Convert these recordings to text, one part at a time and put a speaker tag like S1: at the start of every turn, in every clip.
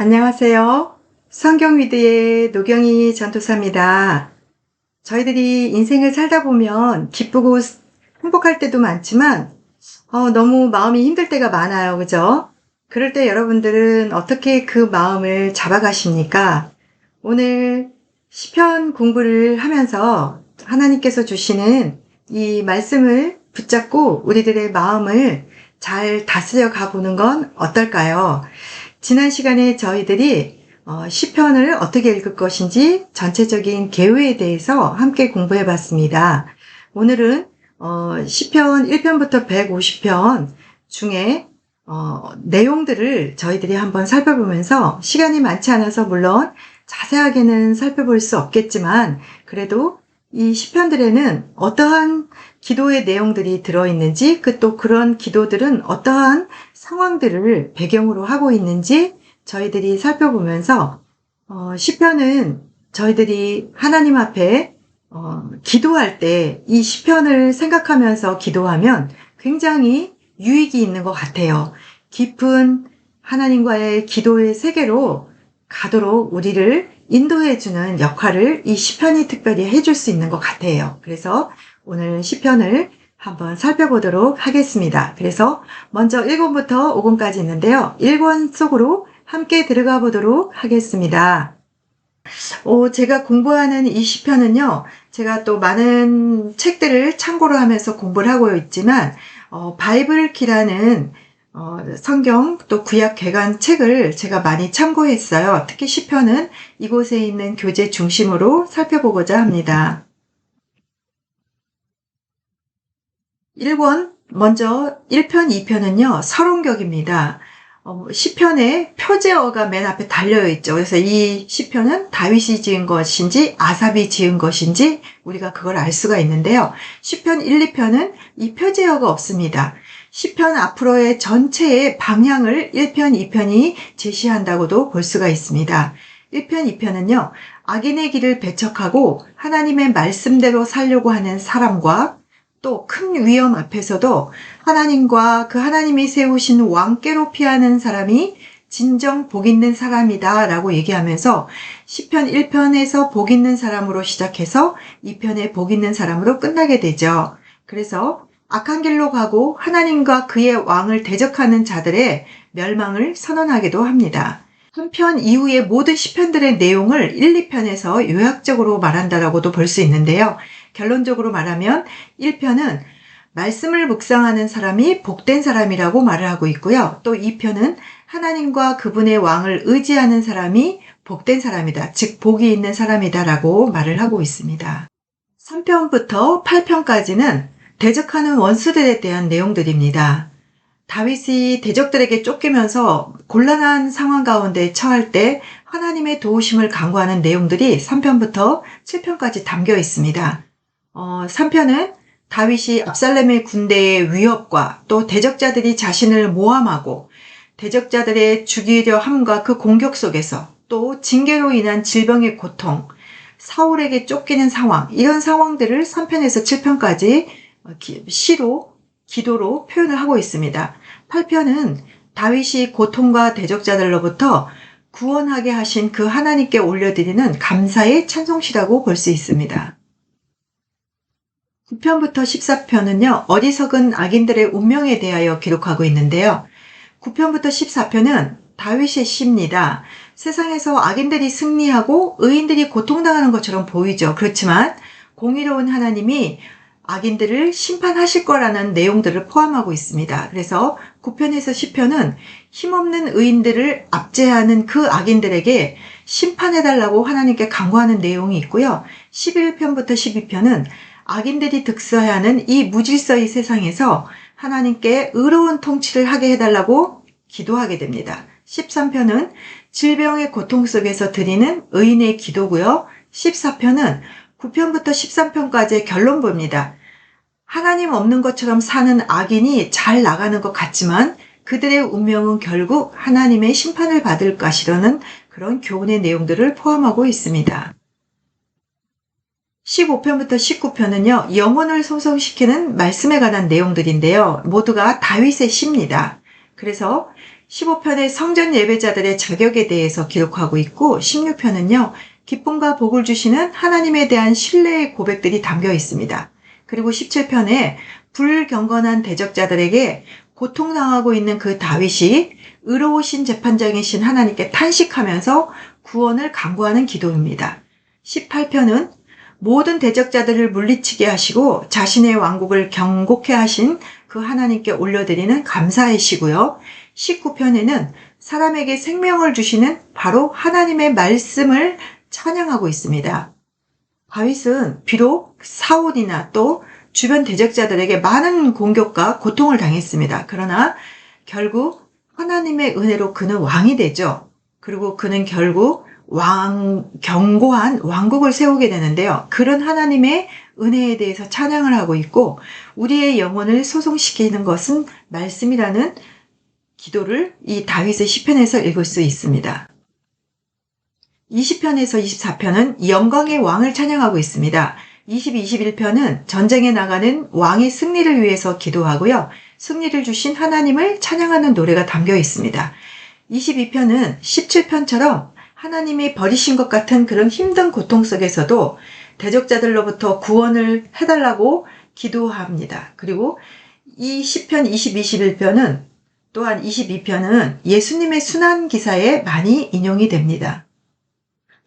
S1: 안녕하세요. 성경위드의 노경희 전도사입니다. 저희들이 인생을 살다 보면 기쁘고 행복할 때도 많지만 너무 마음이 힘들 때가 많아요. 그죠? 그럴 때 여러분들은 어떻게 그 마음을 잡아가십니까? 오늘 시편 공부를 하면서 하나님께서 주시는 이 말씀을 붙잡고 우리들의 마음을 잘 다스려 가보는 건 어떨까요? 지난 시간에 저희들이 시편을 어떻게 읽을 것인지 전체적인 계획에 대해서 함께 공부해 봤습니다. 오늘은 시편 1편부터 150편 중에 내용들을 저희들이 한번 살펴보면서 시간이 많지 않아서 물론 자세하게는 살펴볼 수 없겠지만 그래도 이 시편들에는 어떠한 기도의 내용들이 들어있는지 또 그런 기도들은 어떠한 상황들을 배경으로 하고 있는지 저희들이 살펴보면서 시편은 저희들이 하나님 앞에 기도할 때 이 시편을 생각하면서 기도하면 굉장히 유익이 있는 것 같아요. 깊은 하나님과의 기도의 세계로 가도록 우리를 인도해주는 역할을 이 시편이 특별히 해줄 수 있는 것 같아요. 그래서 오늘 시편을 한번 살펴보도록 하겠습니다. 그래서 먼저 1권부터 5권까지 있는데요. 1권 속으로 함께 들어가 보도록 하겠습니다. 제가 공부하는 이 시편은요. 제가 또 많은 책들을 참고로 하면서 공부를 하고 있지만 바이블키라는 성경 또 구약 개관 책을 제가 많이 참고했어요. 특히 시편은 이곳에 있는 교재 중심으로 살펴보고자 합니다. 1권 먼저 1편, 2편은요. 서론격입니다. 시편의 표제어가 맨 앞에 달려있죠. 그래서 이 시편은 다윗이 지은 것인지 아삽이 지은 것인지 우리가 그걸 알 수가 있는데요. 시편 1, 2편은 이 표제어가 없습니다. 시편 앞으로의 전체의 방향을 1편, 2편이 제시한다고도 볼 수가 있습니다. 1편, 2편은요. 악인의 길을 배척하고 하나님의 말씀대로 살려고 하는 사람과 또 큰 위험 앞에서도 하나님과 그 하나님이 세우신 왕께로 피하는 사람이 진정 복 있는 사람이다 라고 얘기하면서 시편 1편에서 복 있는 사람으로 시작해서 2편에 복 있는 사람으로 끝나게 되죠. 그래서 악한 길로 가고 하나님과 그의 왕을 대적하는 자들의 멸망을 선언하기도 합니다. 한편 이후의 모든 시편들의 내용을 1, 2편에서 요약적으로 말한다라고도 볼 수 있는데요. 결론적으로 말하면 1편은 말씀을 묵상하는 사람이 복된 사람이라고 말을 하고 있고요. 또 2편은 하나님과 그분의 왕을 의지하는 사람이 복된 사람이다. 즉 복이 있는 사람이다 라고 말을 하고 있습니다. 3편부터 8편까지는 대적하는 원수들에 대한 내용들입니다. 다윗이 대적들에게 쫓기면서 곤란한 상황 가운데 처할 때 하나님의 도우심을 간구하는 내용들이 3편부터 7편까지 담겨 있습니다. 3편은 다윗이 압살렘의 군대의 위협과 또 대적자들이 자신을 모함하고 대적자들의 죽이려 함과 그 공격 속에서 또 징계로 인한 질병의 고통, 사울에게 쫓기는 상황, 이런 상황들을 3편에서 7편까지 시로, 기도로 표현을 하고 있습니다. 8편은 다윗이 고통과 대적자들로부터 구원하게 하신 그 하나님께 올려드리는 감사의 찬송시라고 볼 수 있습니다. 9편부터 14편은요. 어리석은 악인들의 운명에 대하여 기록하고 있는데요. 9편부터 14편은 다윗의 시입니다. 세상에서 악인들이 승리하고 의인들이 고통당하는 것처럼 보이죠. 그렇지만 공의로운 하나님이 악인들을 심판하실 거라는 내용들을 포함하고 있습니다. 그래서 9편에서 10편은 힘없는 의인들을 압제하는 그 악인들에게 심판해달라고 하나님께 간구하는 내용이 있고요. 11편부터 12편은 악인들이 득세해야 하는 이 무질서의 세상에서 하나님께 의로운 통치를 하게 해달라고 기도하게 됩니다. 13편은 질병의 고통 속에서 드리는 의인의 기도고요. 14편은 9편부터 13편까지의 결론부입니다. 하나님 없는 것처럼 사는 악인이 잘 나가는 것 같지만 그들의 운명은 결국 하나님의 심판을 받을 것이라는 그런 교훈의 내용들을 포함하고 있습니다. 15편부터 19편은요. 영혼을 소성시키는 말씀에 관한 내용들인데요. 모두가 다윗의 시입니다. 그래서 15편의 성전 예배자들의 자격에 대해서 기록하고 있고 16편은요. 기쁨과 복을 주시는 하나님에 대한 신뢰의 고백들이 담겨 있습니다. 그리고 17편에 불경건한 대적자들에게 고통당하고 있는 그 다윗이 의로우신 재판장이신 하나님께 탄식하면서 구원을 간구하는 기도입니다. 18편은 모든 대적자들을 물리치게 하시고 자신의 왕국을 경고케 하신 그 하나님께 올려드리는 감사의 시고요. 19편에는 사람에게 생명을 주시는 바로 하나님의 말씀을 찬양하고 있습니다. 다윗은 비록 사울이나 또 주변 대적자들에게 많은 공격과 고통을 당했습니다. 그러나 결국 하나님의 은혜로 그는 왕이 되죠. 그리고 그는 결국 견고한 왕국을 세우게 되는데요. 그런 하나님의 은혜에 대해서 찬양을 하고 있고 우리의 영혼을 소송시키는 것은 말씀이라는 기도를 이 다윗의 시편에서 읽을 수 있습니다. 20편에서 24편은 영광의 왕을 찬양하고 있습니다. 20, 21편은 전쟁에 나가는 왕의 승리를 위해서 기도하고요. 승리를 주신 하나님을 찬양하는 노래가 담겨 있습니다. 22편은 17편처럼 하나님이 버리신 것 같은 그런 힘든 고통 속에서도 대적자들로부터 구원을 해달라고 기도합니다. 그리고 이 시편 20, 21편은 또한 22편은 예수님의 순환 기사에 많이 인용이 됩니다.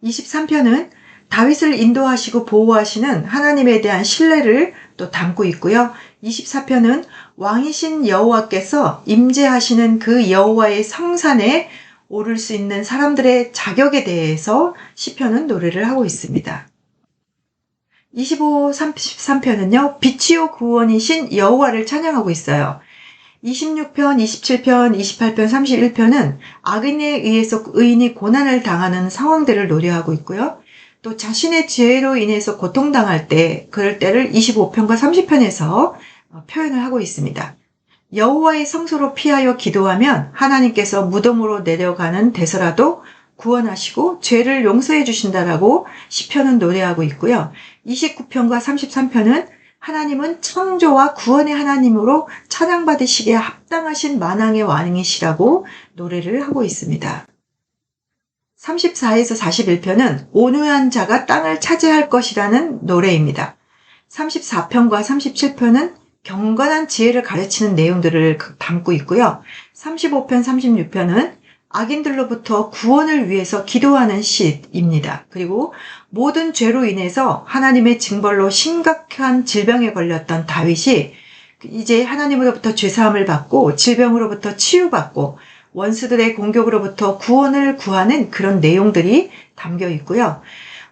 S1: 23편은 다윗을 인도하시고 보호하시는 하나님에 대한 신뢰를 또 담고 있고요. 24편은 왕이신 여호와께서 임재하시는 그 여호와의 성산에 오를 수 있는 사람들의 자격에 대해서 시편은 노래를 하고 있습니다. 25, 33편은요. 빛이요 구원이신 여호와를 찬양하고 있어요. 26편, 27편, 28편, 31편은 악인에 의해서 의인이 고난을 당하는 상황들을 노래하고 있고요. 또 자신의 죄로 인해서 고통당할 때 그럴 때를 25편과 30편에서 표현을 하고 있습니다. 여호와의 성소로 피하여 기도하면 하나님께서 무덤으로 내려가는 데서라도 구원하시고 죄를 용서해 주신다라고 시편은 노래하고 있고요. 29편과 33편은 하나님은 창조와 구원의 하나님으로 찬양받으시기에 합당하신 만왕의 왕이시라고 노래를 하고 있습니다. 34에서 41편은 온유한 자가 땅을 차지할 것이라는 노래입니다. 34편과 37편은 경건한 지혜를 가르치는 내용들을 담고 있고요. 35편, 36편은 악인들로부터 구원을 위해서 기도하는 시입니다. 그리고 모든 죄로 인해서 하나님의 징벌로 심각한 질병에 걸렸던 다윗이 이제 하나님으로부터 죄사함을 받고 질병으로부터 치유받고 원수들의 공격으로부터 구원을 구하는 그런 내용들이 담겨 있고요.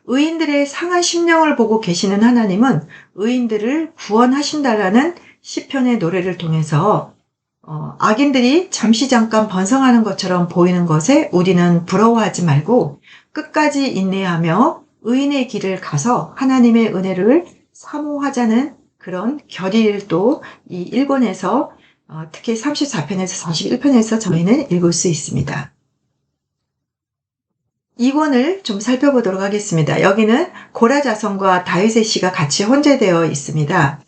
S1: 의인들의 상한 심령을 보고 계시는 하나님은 의인들을 구원하신다라는 시편의 노래를 통해서 악인들이 잠시 잠깐 번성하는 것처럼 보이는 것에 우리는 부러워하지 말고 끝까지 인내하며 의인의 길을 가서 하나님의 은혜를 사모하자는 그런 결의를 또 이 1권에서 특히 34편에서 41편에서 저희는 읽을 수 있습니다. 2권을 좀 살펴보도록 하겠습니다. 여기는 고라자손과 다윗의 시가 같이 혼재되어 있습니다.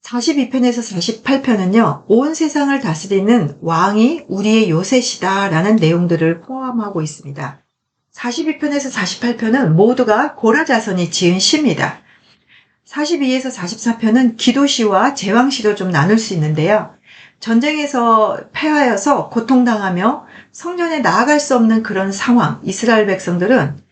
S1: 42편에서 48편은요. 온 세상을 다스리는 왕이 우리의 요새시다 라는 내용들을 포함하고 있습니다. 42편에서 48편은 모두가 고라자손이 지은 시입니다. 42에서 44편은 기도시와 제왕시로 좀 나눌 수 있는데요. 전쟁에서 패하여서 고통당하며 성전에 나아갈 수 없는 그런 상황, 이스라엘 백성들은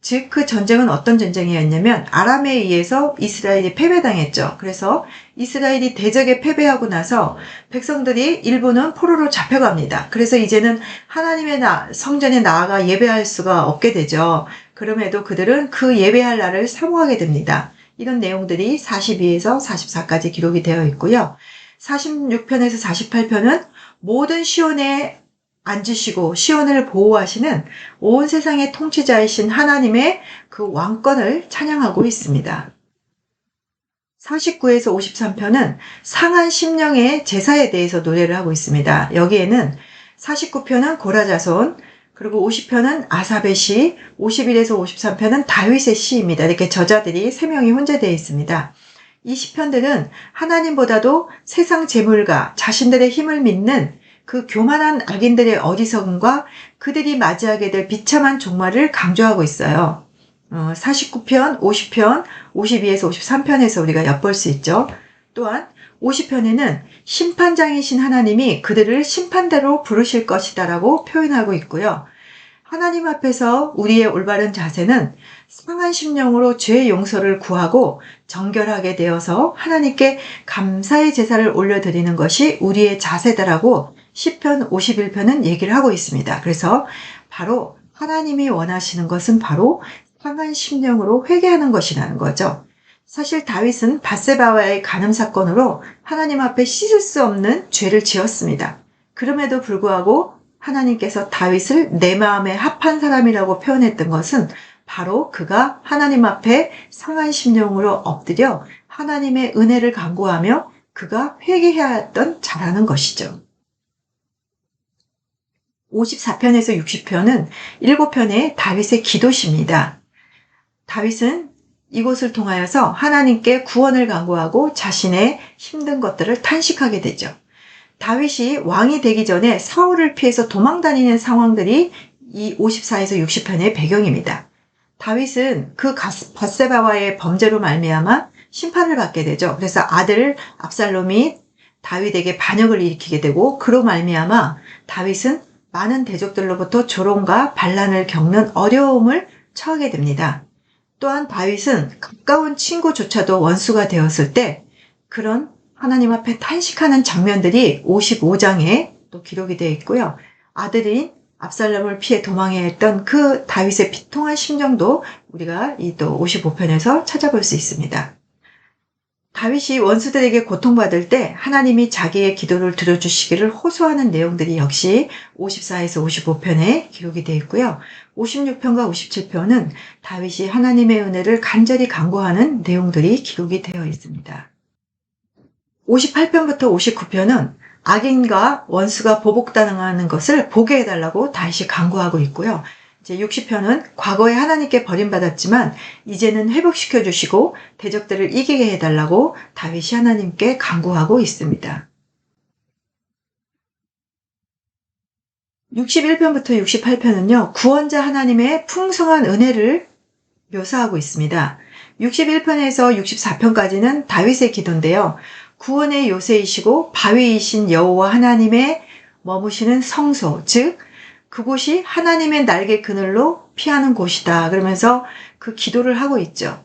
S1: 즉 그 전쟁은 어떤 전쟁이었냐면 아람에 의해서 이스라엘이 패배당했죠. 그래서 이스라엘이 대적에 패배하고 나서 백성들이 일부는 포로로 잡혀갑니다. 그래서 이제는 하나님의 성전에 나아가 예배할 수가 없게 되죠. 그럼에도 그들은 그 예배할 날을 사모하게 됩니다. 이런 내용들이 42에서 44까지 기록이 되어 있고요. 46편에서 48편은 모든 시온에 앉으시고 시온을 보호하시는 온 세상의 통치자이신 하나님의 그 왕권을 찬양하고 있습니다. 49에서 53편은 상한 심령의 제사에 대해서 노래를 하고 있습니다. 여기에는 49편은 고라자손, 그리고 50편은 아삽의 시, 51에서 53편은 다윗의 시입니다. 이렇게 저자들이 3명이 혼재되어 있습니다. 이 시편들은 하나님보다도 세상 재물과 자신들의 힘을 믿는 그 교만한 악인들의 어리석음과 그들이 맞이하게 될 비참한 종말을 강조하고 있어요. 49편, 50편, 52에서 53편에서 우리가 엿볼 수 있죠. 또한 50편에는 심판장이신 하나님이 그들을 심판대로 부르실 것이다 라고 표현하고 있고요. 하나님 앞에서 우리의 올바른 자세는 상한 심령으로 죄의 용서를 구하고 정결하게 되어서 하나님께 감사의 제사를 올려드리는 것이 우리의 자세다라고 시편 51편은 얘기를 하고 있습니다. 그래서 바로 하나님이 원하시는 것은 바로 상한 심령으로 회개하는 것이라는 거죠. 사실 다윗은 밧세바와의 간음 사건으로 하나님 앞에 씻을 수 없는 죄를 지었습니다. 그럼에도 불구하고 하나님께서 다윗을 내 마음에 합한 사람이라고 표현했던 것은 바로 그가 하나님 앞에 상한 심령으로 엎드려 하나님의 은혜를 간구하며 그가 회개해야 했던 자라는 것이죠. 54편에서 60편은 7편의 다윗의 기도시입니다. 다윗은 이곳을 통하여서 하나님께 구원을 간구하고 자신의 힘든 것들을 탄식하게 되죠. 다윗이 왕이 되기 전에 사울을 피해서 도망다니는 상황들이 이 54에서 60편의 배경입니다. 다윗은 그 밧세바와의 범죄로 말미암아 심판을 받게 되죠. 그래서 아들 압살롬이 다윗에게 반역을 일으키게 되고 그로 말미암아 다윗은 많은 대적들로부터 조롱과 반란을 겪는 어려움을 처하게 됩니다. 또한 다윗은 가까운 친구조차도 원수가 되었을 때 그런 하나님 앞에 탄식하는 장면들이 55장에 또 기록이 되어 있고요. 아들인 압살롬을 피해 도망해야 했던 그 다윗의 비통한 심정도 우리가 이 또 55편에서 찾아볼 수 있습니다. 다윗이 원수들에게 고통받을 때 하나님이 자기의 기도를 들어주시기를 호소하는 내용들이 역시 54에서 55편에 기록이 되어 있고요. 56편과 57편은 다윗이 하나님의 은혜를 간절히 간구하는 내용들이 기록이 되어 있습니다. 58편부터 59편은 악인과 원수가 보복당하는 것을 보게 해달라고 다윗이 간구하고 있고요. 이제 60편은 과거에 하나님께 버림받았지만 이제는 회복시켜 주시고 대적들을 이기게 해달라고 다윗이 하나님께 간구하고 있습니다. 61편부터 68편은요. 구원자 하나님의 풍성한 은혜를 묘사하고 있습니다. 61편에서 64편까지는 다윗의 기도인데요. 구원의 요새이시고 바위이신 여호와 하나님의 머무시는 성소, 즉 그곳이 하나님의 날개 그늘로 피하는 곳이다. 그러면서 그 기도를 하고 있죠.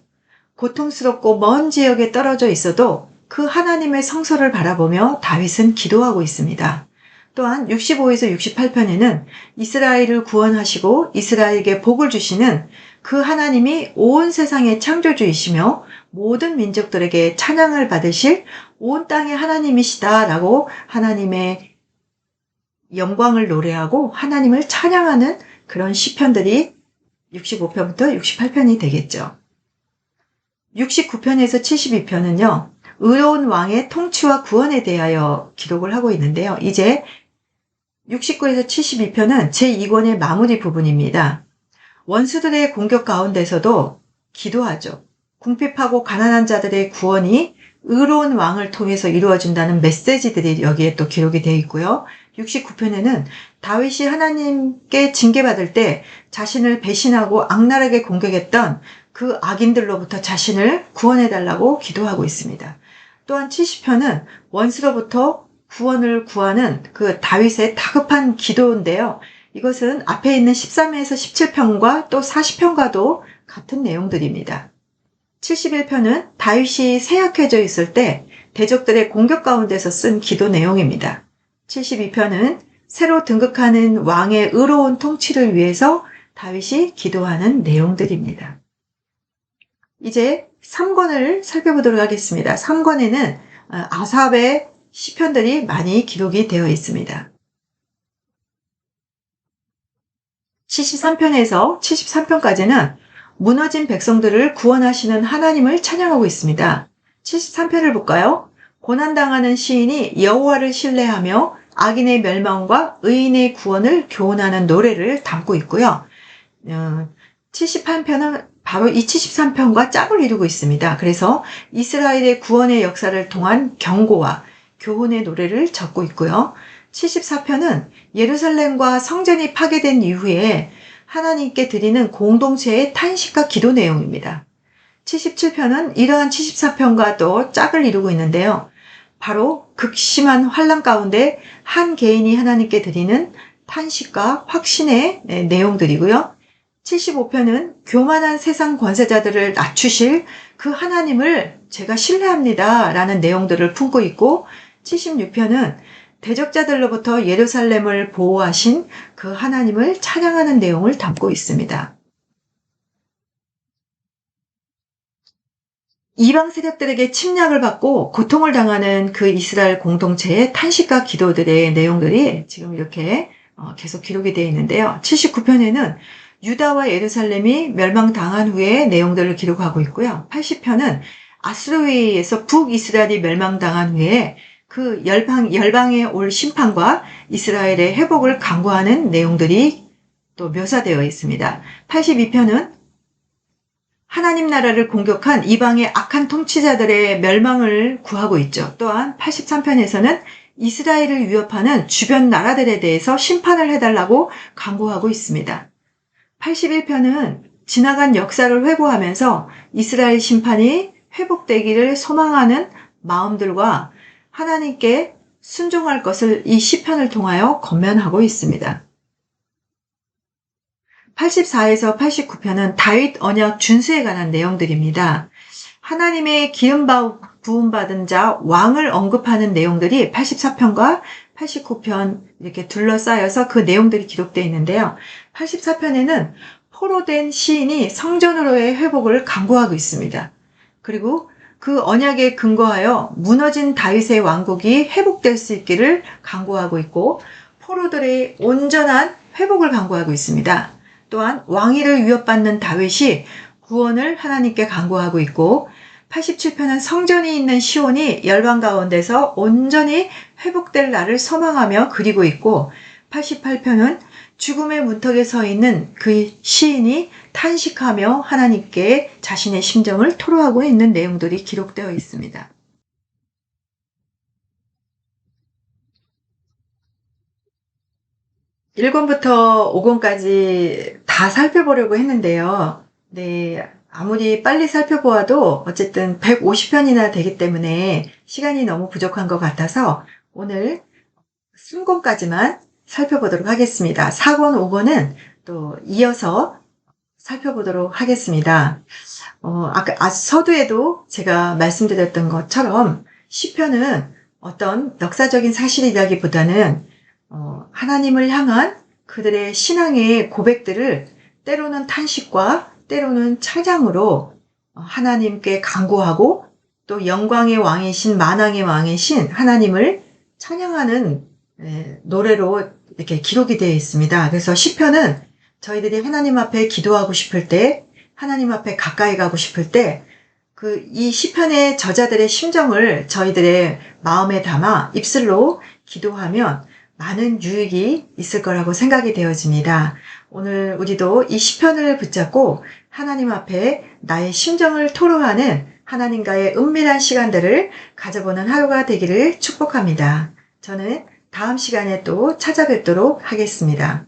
S1: 고통스럽고 먼 지역에 떨어져 있어도 그 하나님의 성소를 바라보며 다윗은 기도하고 있습니다. 또한 65에서 68편에는 이스라엘을 구원하시고 이스라엘에게 복을 주시는 그 하나님이 온 세상의 창조주이시며 모든 민족들에게 찬양을 받으실 온 땅의 하나님이시다라고 하나님의 영광을 노래하고 하나님을 찬양하는 그런 시편들이 65편부터 68편이 되겠죠. 69편에서 72편은요. 의로운 왕의 통치와 구원에 대하여 기록을 하고 있는데요. 이제 69에서 72편은 제2권의 마무리 부분입니다. 원수들의 공격 가운데서도 기도하죠. 궁핍하고 가난한 자들의 구원이 의로운 왕을 통해서 이루어진다는 메시지들이 여기에 또 기록이 되어 있고요. 69편에는 다윗이 하나님께 징계받을 때 자신을 배신하고 악랄하게 공격했던 그 악인들로부터 자신을 구원해달라고 기도하고 있습니다. 또한 70편은 원수로부터 구원을 구하는 그 다윗의 다급한 기도인데요. 이것은 앞에 있는 13에서 17편과 또 40편과도 같은 내용들입니다. 71편은 다윗이 쇠약해져 있을 때 대적들의 공격 가운데서 쓴 기도 내용입니다. 72편은 새로 등극하는 왕의 의로운 통치를 위해서 다윗이 기도하는 내용들입니다. 이제 3권을 살펴보도록 하겠습니다. 3권에는 아삽의 시편들이 많이 기록이 되어 있습니다. 73편에서 73편까지는 무너진 백성들을 구원하시는 하나님을 찬양하고 있습니다. 73편을 볼까요? 고난당하는 시인이 여호와를 신뢰하며 악인의 멸망과 의인의 구원을 교훈하는 노래를 담고 있고요. 71편은 바로 이 73편과 짝을 이루고 있습니다. 그래서 이스라엘의 구원의 역사를 통한 경고와 교훈의 노래를 적고 있고요. 74편은 예루살렘과 성전이 파괴된 이후에 하나님께 드리는 공동체의 탄식과 기도 내용입니다. 77편은 이러한 74편과 짝을 이루고 있는데요. 바로 극심한 환난 가운데 한 개인이 하나님께 드리는 탄식과 확신의 내용들이고요. 75편은 교만한 세상 권세자들을 낮추실 그 하나님을 제가 신뢰합니다 라는 내용들을 품고 있고, 76편은 대적자들로부터 예루살렘을 보호하신 그 하나님을 찬양하는 내용을 담고 있습니다. 이방 세력들에게 침략을 받고 고통을 당하는 그 이스라엘 공동체의 탄식과 기도들의 내용들이 지금 이렇게 계속 기록이 되어 있는데요. 79편에는 유다와 예루살렘이 멸망당한 후의 내용들을 기록하고 있고요. 80편은 아수르에 의해서 북이스라엘이 멸망당한 후에 그 열방에 올 심판과 이스라엘의 회복을 강구하는 내용들이 또 묘사되어 있습니다. 82편은 하나님 나라를 공격한 이방의 악한 통치자들의 멸망을 구하고 있죠. 또한 83편에서는 이스라엘을 위협하는 주변 나라들에 대해서 심판을 해달라고 강구하고 있습니다. 81편은 지나간 역사를 회고하면서 이스라엘 심판이 회복되기를 소망하는 마음들과 하나님께 순종할 것을 이 시편을 통하여 권면하고 있습니다. 84에서 89편은 다윗 언약 준수에 관한 내용들입니다. 하나님의 기름 부음받은 자 왕을 언급하는 내용들이 84편과 89편 이렇게 둘러싸여서 그 내용들이 기록되어 있는데요. 84편에는 포로된 시인이 성전으로의 회복을 강구하고 있습니다. 그리고 그 언약에 근거하여 무너진 다윗의 왕국이 회복될 수 있기를 강구하고 있고, 포로들의 온전한 회복을 강구하고 있습니다. 또한 왕위를 위협받는 다윗이 구원을 하나님께 간구하고 있고, 87편은 성전이 있는 시온이 열방 가운데서 온전히 회복될 날을 소망하며 그리고 있고, 88편은 죽음의 문턱에 서 있는 그 시인이 탄식하며 하나님께 자신의 심정을 토로하고 있는 내용들이 기록되어 있습니다. 1권부터 5권까지 다 살펴보려고 했는데요. 네, 아무리 빨리 살펴보아도 어쨌든 150편이나 되기 때문에 시간이 너무 부족한 것 같아서 오늘 20권까지만 살펴보도록 하겠습니다. 4권, 5권은 또 이어서 살펴보도록 하겠습니다. 아까 서두에도 제가 말씀드렸던 것처럼 시편은 어떤 역사적인 사실이라기보다는 하나님을 향한 그들의 신앙의 고백들을 때로는 탄식과 때로는 찬양으로 하나님께 간구하고, 또 영광의 왕이신 만왕의 왕이신 하나님을 찬양하는 노래로 이렇게 기록이 되어 있습니다. 그래서 시편은 저희들이 하나님 앞에 기도하고 싶을 때, 하나님 앞에 가까이 가고 싶을 때 이 시편의 저자들의 심정을 저희들의 마음에 담아 입술로 기도하면 많은 유익이 있을 거라고 생각이 되어집니다. 오늘 우리도 이 시편을 붙잡고 하나님 앞에 나의 심정을 토로하는 하나님과의 은밀한 시간들을 가져보는 하루가 되기를 축복합니다. 저는 다음 시간에 또 찾아뵙도록 하겠습니다.